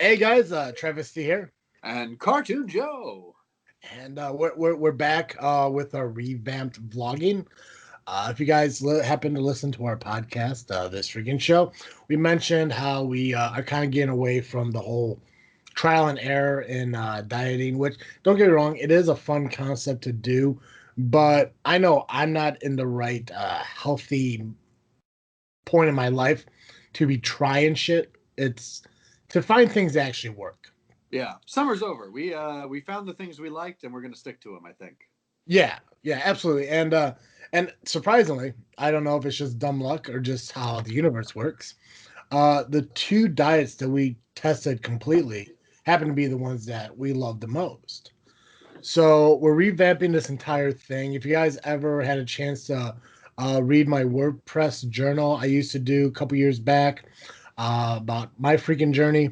Hey guys, Travis T here, And Cartoon Joe. and we're back with our revamped vlogging. If you guys happen to listen to our podcast, this freaking show, we mentioned how we are kind of getting away from the whole trial and error in dieting. Which, don't get me wrong, it is a fun concept to do, but I know I'm not in the right healthy point in my life to be trying shit. It's to find things that actually work. Yeah, summer's over. We found the things we liked, and we're gonna stick to them. I think. Yeah, absolutely. And surprisingly, I don't know if it's just dumb luck or just how the universe works. The two diets that we tested completely happen to be the ones that we love the most. So we're revamping this entire thing. If you guys ever had a chance to read my WordPress journal I used to do a couple years back about my freaking journey,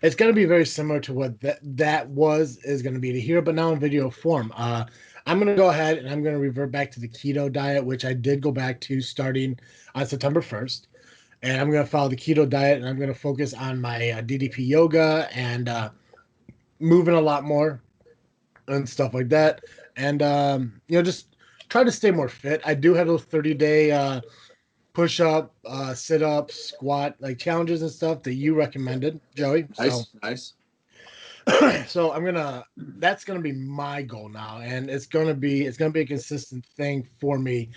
it's going to be very similar to what that was is going to be to here, but now in video form. I'm going to go ahead and I'm going to revert back to the keto diet, which I did go back to starting on September 1st. And I'm going to follow the keto diet and I'm going to focus on my DDP yoga and moving a lot more and stuff like that. And, just try to stay more fit. I do have those 30-day push up, sit up, squat, like challenges and stuff that you recommended, Joey. So Nice, nice. so that's gonna be my goal now, and it's gonna be a consistent thing for me,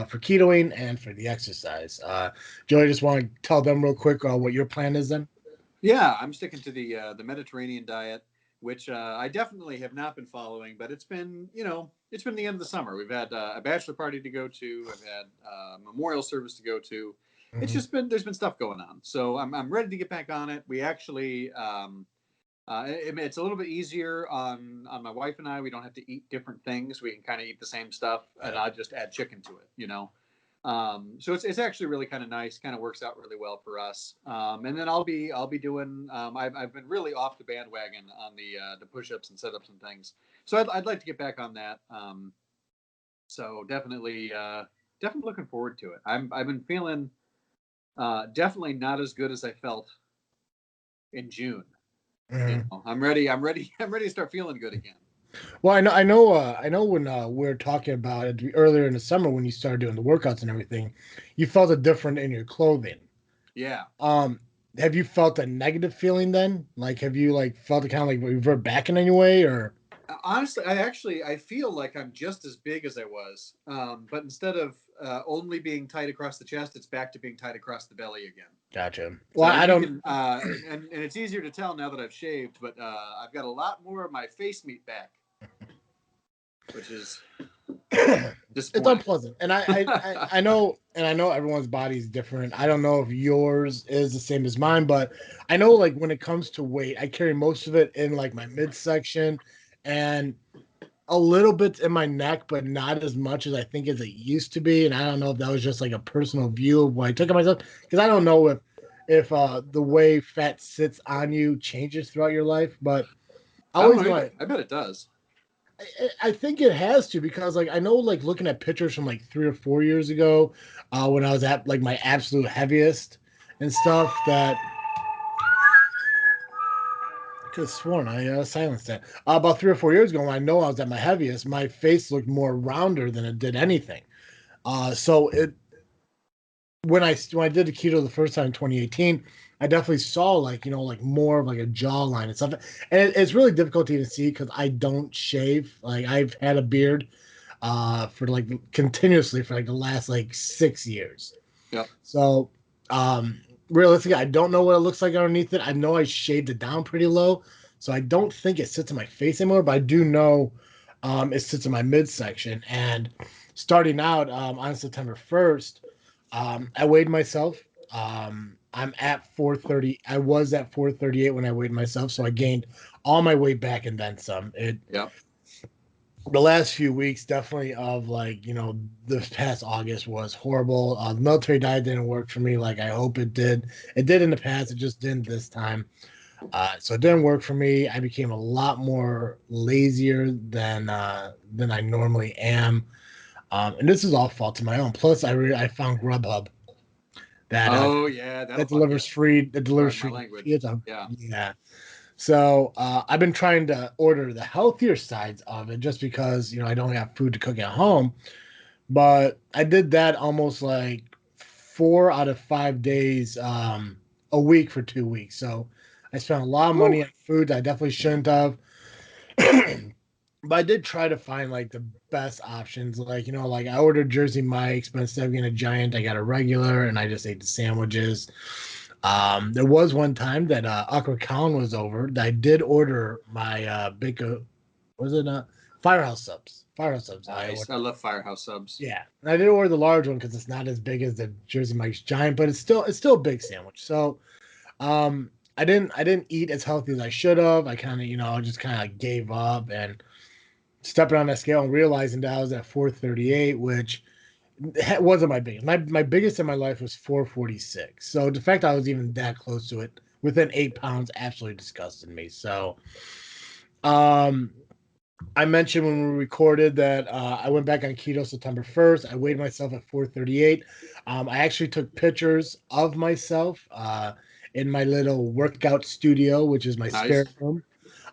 for ketoing and for the exercise. Joey, just want to tell them real quick what your plan is then. Yeah, I'm sticking to the Mediterranean diet, which I definitely have not been following. But it's been the end of the summer. We've had a bachelor party to go to. I've had a memorial service to go to. It's Hmm. just been there's been stuff going on, so I'm ready to get back on it. We actually it's a little bit easier on my wife and I. We don't have to eat different things. We can kind of eat the same stuff, and Yeah. I just add chicken to it. So it's actually really kind of nice. Kind of works out really well for us. And then I'll be doing. I've been really off the bandwagon on the push ups and sit ups and things. So I'd like to get back on that. So definitely looking forward to it. I've been feeling definitely not as good as I felt in June. Mhm. I'm ready. I'm ready. I'm ready to start feeling good again. Well, I know when we were talking about it earlier in the summer when you started doing the workouts and everything, you felt a different in your clothing. Yeah. Um, have you felt a negative feeling then? Like, have you like felt it kind of like revert back in any way, or? Honestly, I feel like I'm just as big as I was, but instead of only being tight across the chest, it's back to being tight across the belly again. Gotcha. So Well, I think I you don't. can, and it's easier to tell now that I've shaved, but I've got a lot more of my face meat back, which is It's disappointing. unpleasant, and I know, and I know everyone's body is different. I don't know if yours is the same as mine, but I know like when it comes to weight, I carry most of it in like my midsection, and a little bit in my neck, but not as much as I think as it used to be. And I don't know if that was just like a personal view of what I took of myself, because I don't know if the way fat sits on you changes throughout your life, but I I don't always know know either. I bet it does. I think it has to because like I know like looking at pictures from like 3 or 4 years ago, when I was at like my absolute heaviest and stuff that I could have sworn I silenced that. About 3 or 4 years ago, when I know I was at my heaviest, my face looked more rounder than it did anything. So it when I did the keto the first time in 2018, I definitely saw like like more of like a jawline and stuff, and it's really difficult to even see because I don't shave. Like I've had a beard for like continuously for like the last like 6 years. Yep. So realistically, I don't know what it looks like underneath it. I know I shaved it down pretty low, so I don't think it sits in my face anymore. But I do know it sits in my midsection. And starting out on September 1st, I weighed myself. I'm at 430. I was at 438 when I weighed myself, so I gained all my weight back and then some. It Yep. The last few weeks definitely of like this past August was horrible. The military diet didn't work for me like I hope it did. It did in the past, it just didn't this time. So it didn't work for me. I became a lot more lazier than I normally am. And this is all fault to my own. Plus I found Grubhub. that Oh yeah, that'll that fuck you. delivers free Pardon my free language. pizza. Yeah. Yeah. So I've been trying to order the healthier sides of it just because I don't have food to cook at home. But I did that almost like 4 out of 5 days a week for 2 weeks. So I spent a lot of Whew. money on food that I definitely shouldn't have. But I did try to find like the best options. Like, like I ordered Jersey Mike's, but instead of getting a giant, I got a regular and I just ate the sandwiches. There was one time that Aqua Khan was over that I did order my big, was it Firehouse subs? Firehouse subs. I Nice. ordered. I love Firehouse subs. Yeah, and I did order the large one because it's not as big as the Jersey Mike's giant, but it's still a big sandwich. So I didn't eat as healthy as I should have. I kind of just kind of gave up and stepping on that scale and realizing that I was at 438, which wasn't my biggest. My biggest in my life was 446. So the fact I was even that close to it within 8 pounds absolutely disgusted me. So um I mentioned when we recorded that I went back on keto September 1st. I weighed myself at 438. I actually took pictures of myself in my little workout studio, which is my spare Nice. room.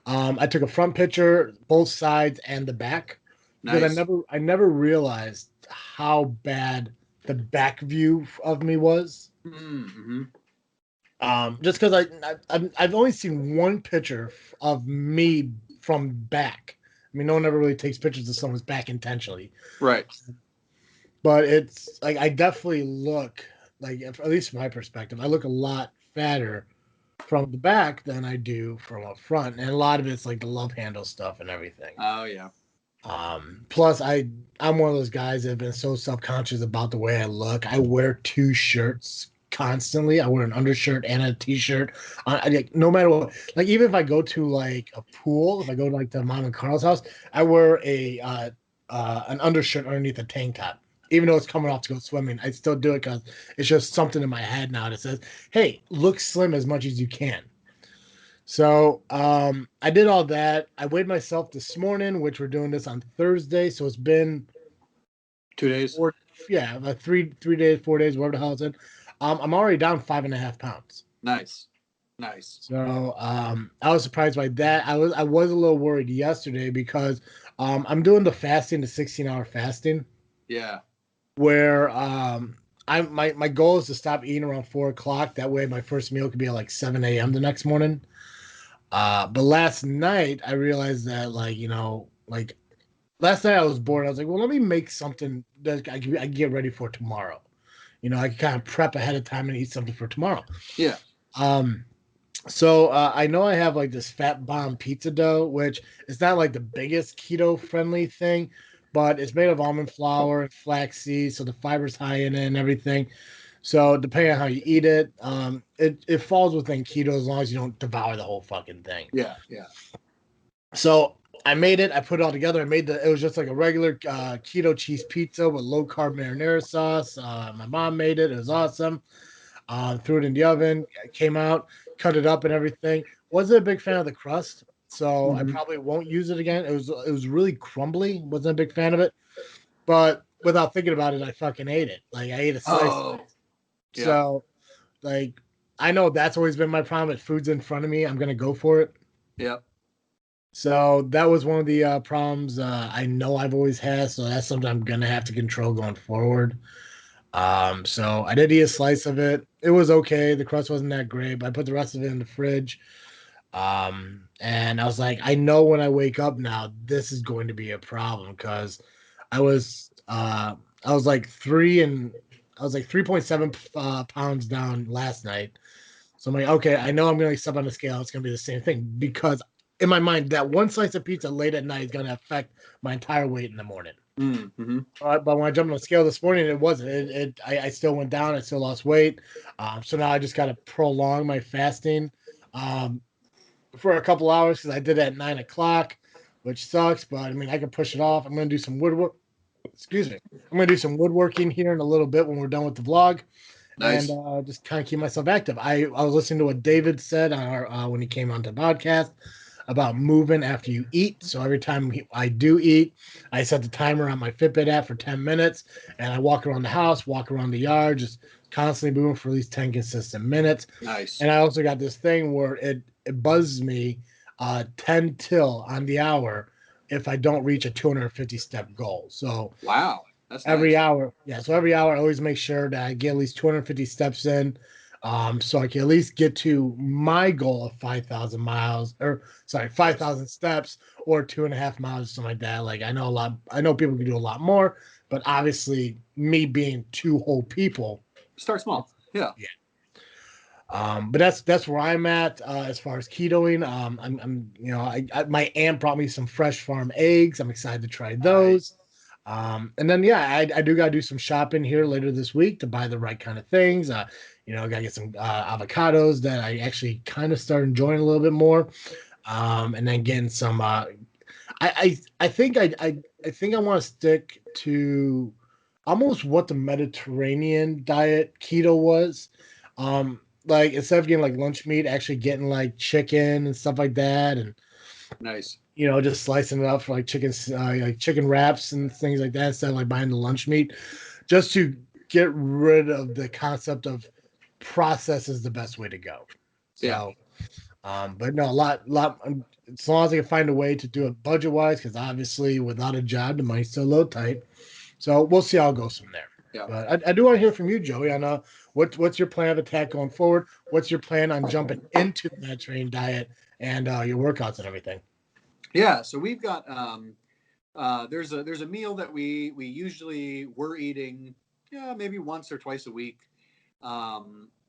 I took a front picture, both sides and the back, because Nice. I never realized how bad the back view of me was. Mm-hmm. Just because I've only seen one picture of me from back. I mean, no one ever really takes pictures of someone's back intentionally, Right. but it's like I definitely look like, at least from my perspective, I look a lot fatter from the back than I do from up front, and a lot of it's like the love handle stuff and everything. Oh yeah. Plus I'm one of those guys that have been so self-conscious about the way I look. I wear two shirts constantly. I wear an undershirt and a t-shirt. Like, no matter what, like even if I go to like a pool, if I go to like to mom and Carl's house, I wear a an undershirt underneath a tank top. Even though it's coming off to go swimming, I still do it because it's just something in my head now that says, "Hey, look slim as much as you can." So I did all that. I weighed myself this morning, which we're doing this on Thursday. So it's been 2 days. four, yeah, about 3 days, 4 days, whatever the hell it's in. I'm already down 5.5 pounds. Nice. Nice. So I was surprised by that. I was a little worried yesterday because I'm doing the fasting, the 16-hour fasting, Yeah. where my goal is to stop eating around 4 o'clock. That way my first meal could be at like 7 a.m. the next morning. But last night I realized that like last night I was bored. I was like, well, let me make something that I can get ready for tomorrow. I can kind of prep ahead of time and eat something for tomorrow. Yeah. Um, so I know I have like this fat bomb pizza dough, which is not like the biggest keto friendly thing, but it's made of almond flour and flax seeds, so the fiber's high in it and everything. So depending on how you eat it, it falls within keto as long as you don't devour the whole fucking thing. Yeah. Yeah. So I made it. I put it all together. It was just like a regular keto cheese pizza with low carb marinara sauce. My mom made it. It was awesome. Threw it in the oven. It came out, cut it up and everything. Wasn't a big fan of the crust, so I Mm-hmm. probably won't use it again. It was really crumbly. Wasn't a big fan of it. But without thinking about it, I fucking ate it. Like I ate a slice of Oh. it. Yeah. So like I know that's always been my problem. If food's in front of me, I'm gonna go for it. Yep. So that was one of the problems I know I've always had. So that's something I'm gonna have to control going forward. So I did eat a slice of it. It was okay. The crust wasn't that great, but I put the rest of it in the fridge. And I was like, I know when I wake up now, this is going to be a problem because I was uh I was like three and I was like 3.7 pounds down last night. So I'm like, okay, I know I'm gonna step on the scale. It's gonna be the same thing because in my mind, that one slice of pizza late at night is gonna affect my entire weight in the morning. Mm-hmm. But when I jumped on the scale this morning, it wasn't. I still went down. I still lost weight. So now I just got to prolong my fasting um, for a couple hours because I did it at 9 o'clock, which sucks. But I mean, I can push it off. I'm gonna do some woodwork. Excuse me. I'm gonna do some woodworking here in a little bit when we're done with the vlog, and Nice. just kind of keep myself active. I was listening to what David said on our when he came on the podcast about moving after you eat. So every time I do eat, I set the timer on my Fitbit app for 10 minutes and I walk around the house, walk around the yard, just constantly moving for at least 10 consistent minutes. Nice. And I also got this thing where it buzzes me 10 till on the hour if I don't reach a 250 step goal. So Wow, that's every nice. hour, yeah. So every hour, I always make sure that I get at least 250 steps in, so I can at least get to my goal of 5,000 miles, or sorry, Of course. 5,000 steps, or 2.5 miles, something like that. Like I know a lot. I know people can do a lot more, but obviously, me being two whole people, Start small. Yeah. yeah. But that's where I'm at as far as ketoing. I'm my aunt brought me some fresh farm eggs. I'm excited to try those. Nice. And then yeah, I do gotta do some shopping here later this week to buy the right kind of things. Gotta get some avocados that I actually kind of start enjoying a little bit more. And then getting some. I think I think I want to stick to almost what the Mediterranean diet keto was. Like instead of getting like lunch meat, actually getting like chicken and stuff like that, and Nice. just slicing it up for like chicken wraps and things like that instead of like buying the lunch meat, just to get rid of the concept of process is the best way to go. Yeah. So, but no, a lot. As long as I can find a way to do it budget wise, because obviously without a job, the money's still a little tight. So we'll see how it goes from there. Yeah. But I do want to hear from you, Joey. On what's your plan of attack going forward? What's your plan on jumping into the Mediterranean diet and your workouts and everything? Yeah. So we've got there's a meal that we usually were eating, yeah, maybe once or twice a week.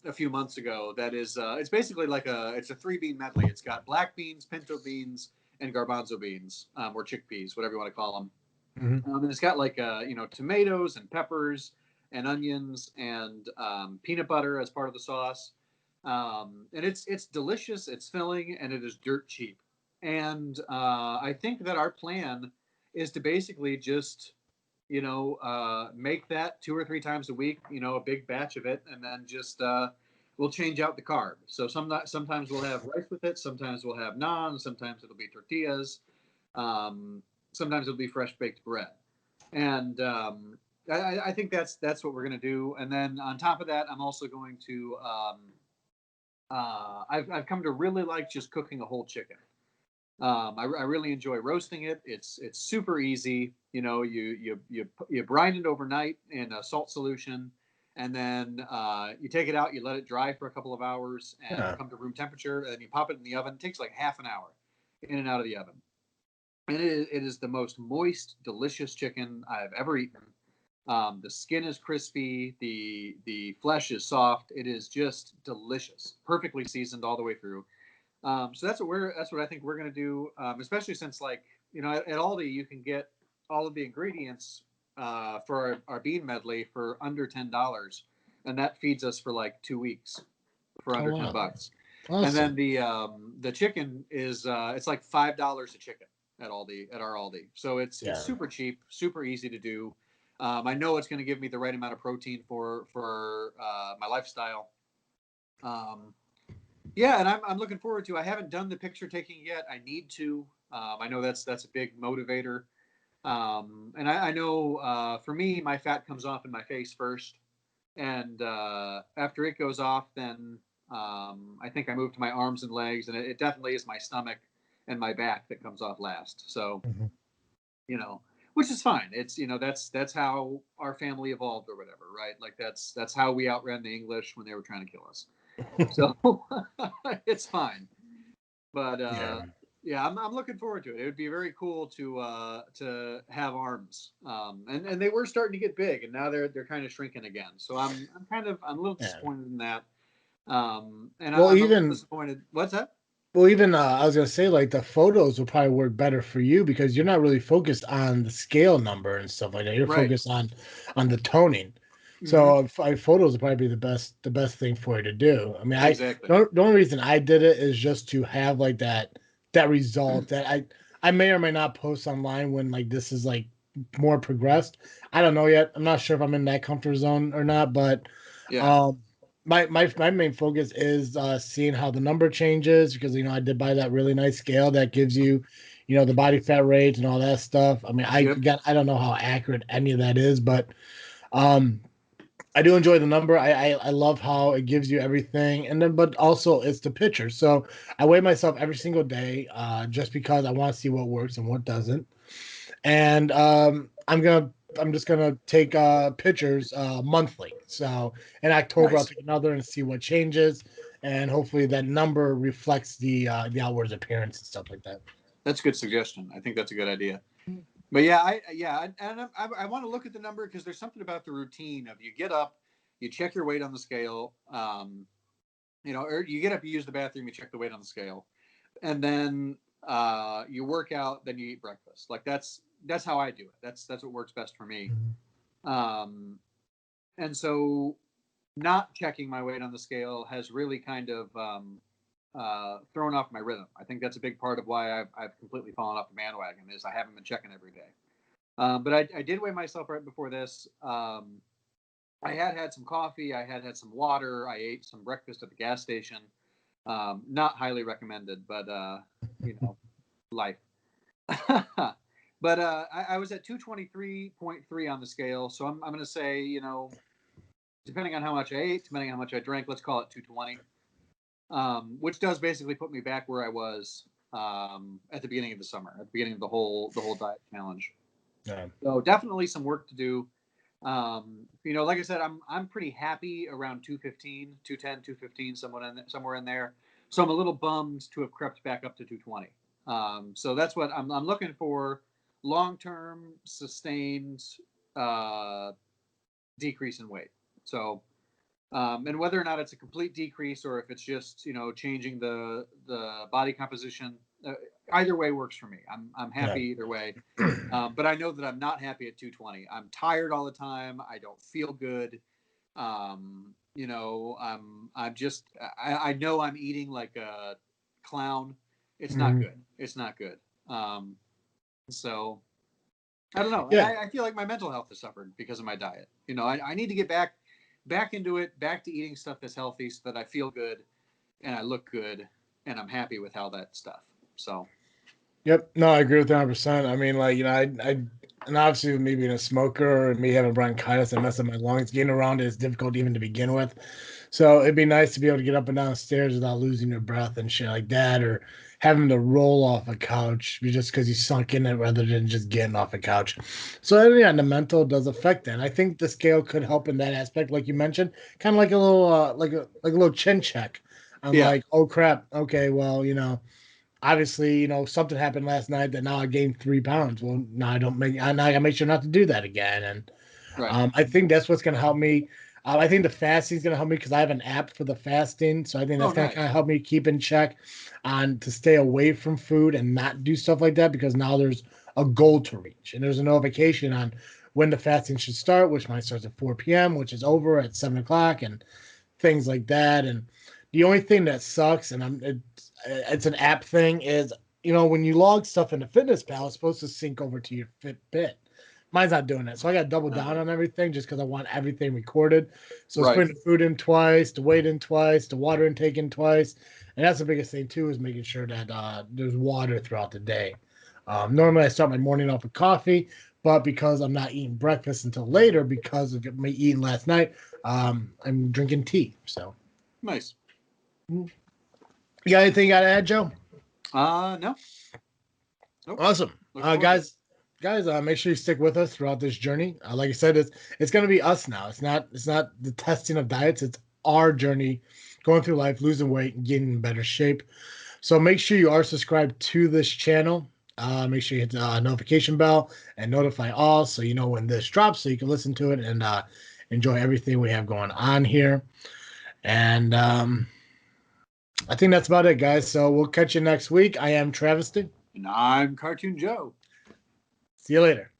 A few months ago. That is, it's basically like it's a three bean medley. It's got black beans, pinto beans, and garbanzo beans, or chickpeas, whatever you want to call them. Mm-hmm. And it's got like tomatoes and peppers and onions and peanut butter as part of the sauce. And it's delicious. It's filling and it is dirt cheap. And I think that our plan is to basically just make that 2 or 3 times a week, a big batch of it, and then just we'll change out the carb. So sometimes we'll have rice with it, sometimes we'll have naan, sometimes it'll be tortillas, um, sometimes it'll be fresh baked bread, and I think that's what we're gonna do. And then on top of that, I'm also going to I've come to really like just cooking a whole chicken. I really enjoy roasting it. It's super easy. You brine it overnight in a salt solution, and then you take it out. You let it dry for a couple of hours and Yeah. come to room temperature, and then you pop it in the oven. It takes like half an hour in and out of the oven, and it is the most moist, delicious chicken I've ever eaten. The skin is crispy. The flesh is soft. It is just delicious, perfectly seasoned all the way through. So that's what I think we're gonna do. Especially since like at Aldi you can get all of the ingredients for our bean medley for under $10, and that feeds us for like 2 weeks for Oh under ten wow, bucks. And then awesome. the chicken is it's like $5 a chicken at our Aldi. So it's Yeah. super cheap, super easy to do. I know it's going to give me the right amount of protein for my lifestyle. Um, yeah, and I'm looking forward to. I haven't done the picture taking yet. I need to. I know that's a big motivator. And I know for me, my fat comes off in my face first, and after it goes off, then I think I move to my arms and legs, and it definitely is my stomach and my back that comes off last. So Mhm. you know, which is fine. It's that's how our family evolved or whatever, right? Like that's how we outran the English when they were trying to kill us. So it's fine. But Yeah. yeah, I'm looking forward to it. It would be very cool to have arms, and they were starting to get big, and now they're kind of shrinking again. So I'm a little Yeah. disappointed in that, and Well, I'm a little even disappointed. What's that? I was gonna say like the photos will probably work better for you because you're not really focused on the scale number and stuff like that. You're Right. focused on the toning. Mm-hmm. So photos will probably be the best thing for you to do. I mean, Exactly. the only reason I did it is just to have like that result that I may or may not post online when like this is like more progressed. I don't know yet. I'm not sure if I'm in that comfort zone or not, but Yeah. um my main focus is seeing how the number changes because I did buy that really nice scale that gives you the body fat rate and all that stuff. I mean, Yep. I don't know how accurate any of that is, but um I do enjoy the number. I love how it gives you everything, and then but also it's the picture. So I weigh myself every single day, just because I want to see what works and what doesn't. And I'm just gonna take pictures monthly. So in October I'll Nice. take another and see what changes, and hopefully that number reflects the outward appearance and stuff like that. That's a good suggestion. I think that's a good idea. But yeah, I want to look at the number because there's something about the routine of you get up, you check your weight on the scale, or you get up, you use the bathroom, you check the weight on the scale, and then you work out, then you eat breakfast. Like that's how I do it. That's what works best for me. Mhm. Um, and so not checking my weight on the scale has really kind of thrown off my rhythm. I think that's a big part of why I've completely fallen off the bandwagon is I haven't been checking every day. But I did weigh myself right before this. I had some coffee. I had some water. I ate some breakfast at the gas station. Not highly recommended, but life. But I was at 223.3 on the scale. So I'm going to say, depending on how much I ate, depending on how much I drank, let's call it 220, which does basically put me back where I was at the beginning of the summer, at the beginning of the whole diet challenge. Yeah. So definitely some work to do. Like I said, I'm pretty happy around 215, 210, 215, somewhere in there. So I'm a little bummed to have crept back up to 220. So that's what I'm looking for: long-term, sustained uh, decrease in weight. So, and whether or not it's a complete decrease or if it's just changing the body composition, either way works for me. I'm Yeah. happy either way. But I know that I'm not happy at 220. I'm tired all the time. I don't feel good. I'm just I know I'm eating like a clown. It's not Mhm. good. It's not good. So I don't know. And Yeah. I feel like my mental health has suffered because of my diet. I need to get back into it, back to eating stuff that's healthy so that I feel good and I look good and I'm happy with how that stuff. So Yep. No, I agree with that 100%. I mean, like, and obviously with me being a smoker and me having bronchitis and mess up my lungs, getting around it is difficult even to begin with. So it'd be nice to be able to get up and down the stairs without losing your breath and shit like that, or having to roll off a couch just because you sunk in it rather than just getting off a couch. So yeah, the mental does affect that. And I think the scale could help in that aspect, like you mentioned, kind of like a little, like a little chin check. I'm yeah, like, oh crap, okay, well, obviously, something happened last night that now I gained 3 pounds. Well, now I gotta make sure not to do that again. And right. I think that's what's gonna help me. I think the fasting is gonna help me because I have an app for the fasting, so I think Oh, that's gonna kind of nice. help me keep in check on to stay away from food and not do stuff like that because now there's a goal to reach and there's a notification on when the fasting should start, which mine starts at 4 p.m., which is over at 7 o'clock, and things like that. And the only thing that sucks, and it's an app thing, is when you log stuff into Fitness Pal, it's supposed to sync over to your Fitbit. Mine's not doing it, so I got to double down on everything just because I want everything recorded. So it's Right. putting the food in twice, the weight in twice, the water intake in twice, and that's the biggest thing too is making sure that there's water throughout the day. Normally, I start my morning off with coffee, but because I'm not eating breakfast until later because of me eating last night, I'm drinking tea. So, Nice. you got anything you got to add, Joe? No. Nope. Awesome, Looking forward to it. guys. Make sure you stick with us throughout this journey. Like I said, it's going to be us now. It's not the testing of diets. It's our journey, going through life, losing weight, and getting in better shape. So make sure you are subscribed to this channel. Make sure you hit the notification bell and notify all so you know when this drops so you can listen to it and enjoy everything we have going on here. And I think that's about it, guys. So we'll catch you next week. I am Travesty. And I'm Cartoon Joe. See you later.